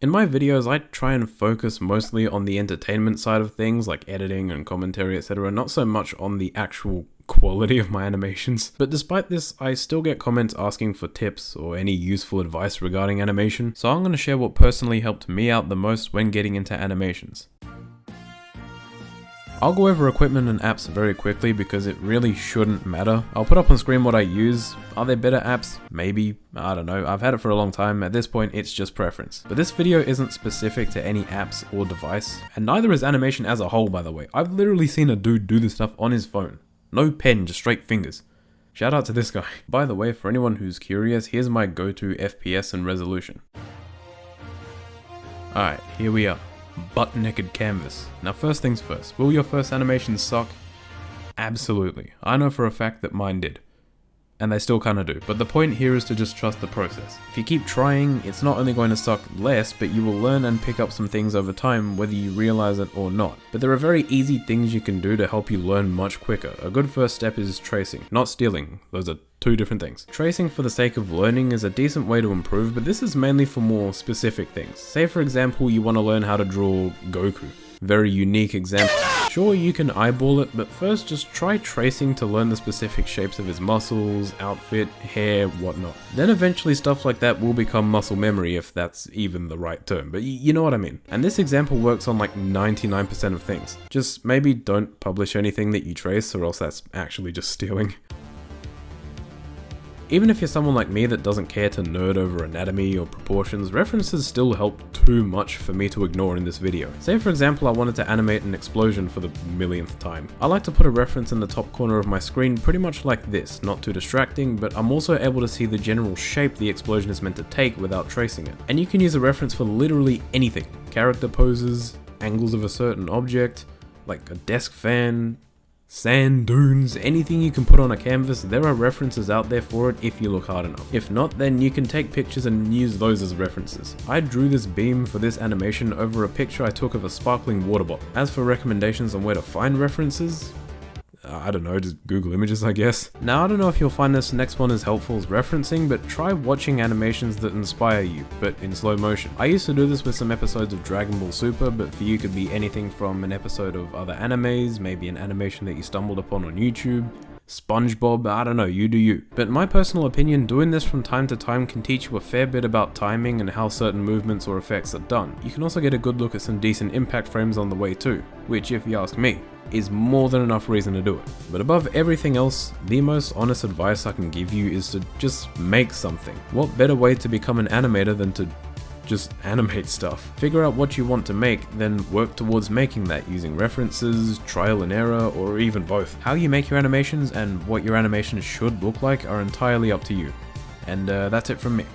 In my videos, I try and focus mostly on the entertainment side of things, like editing and commentary, etc., not so much on the actual quality of my animations. But despite this, I still get comments asking for tips or any useful advice regarding animation, so I'm going to share what personally helped me out the most when getting into animations. I'll go over equipment and apps very quickly because it really shouldn't matter. I'll put up on screen what I use. Are there better apps? Maybe. I don't know. I've had it for a long time. At this point, it's just preference. But this video isn't specific to any apps or device, and neither is animation as a whole, by the way. I've literally seen a dude do this stuff on his phone. No pen, just straight fingers. Shout out to this guy. By the way, for anyone who's curious, here's my go-to FPS and resolution. Alright, here we are. Butt-naked canvas. Now first things first, will your first animations suck? Absolutely. I know for a fact that mine did. And they still kinda do. But the point here is to just trust the process. If you keep trying, it's not only going to suck less, but you will learn and pick up some things over time, whether you realize it or not. But there are very easy things you can do to help you learn much quicker. A good first step is tracing, not stealing. Those are two different things. Tracing for the sake of learning is a decent way to improve, but this is mainly for more specific things. Say for example, you want to learn how to draw Goku. Very unique example. Sure, you can eyeball it, but first just try tracing to learn the specific shapes of his muscles, outfit, hair, whatnot. Then eventually stuff like that will become muscle memory, if that's even the right term, but you know what I mean. And this example works on like 99% of things. Just maybe don't publish anything that you trace, or else that's actually just stealing. Even if you're someone like me that doesn't care to nerd over anatomy or proportions, references still help too much for me to ignore in this video. Say for example I wanted to animate an explosion for the millionth time. I like to put a reference in the top corner of my screen pretty much like this, not too distracting, but I'm also able to see the general shape the explosion is meant to take without tracing it. And you can use a reference for literally anything. Character poses, angles of a certain object, like a desk fan, sand dunes, anything you can put on a canvas, there are references out there for it if you look hard enough. If not, then you can take pictures and use those as references. I drew this beam for this animation over a picture I took of a sparkling water bottle. As for recommendations on where to find references, I don't know, just Google images I guess. Now I don't know if you'll find this next one as helpful as referencing, but try watching animations that inspire you, but in slow motion. I used to do this with some episodes of Dragon Ball Super, but for you could be anything from an episode of other animes, maybe an animation that you stumbled upon on YouTube, SpongeBob, I don't know, you do you. But in my personal opinion, doing this from time to time can teach you a fair bit about timing and how certain movements or effects are done. You can also get a good look at some decent impact frames on the way too, which if you ask me, is more than enough reason to do it. But above everything else, the most honest advice I can give you is to just make something. What better way to become an animator than to just animate stuff? Figure out what you want to make, then work towards making that using references, trial and error, or even both. How you make your animations and what your animations should look like are entirely up to you. And that's it from me.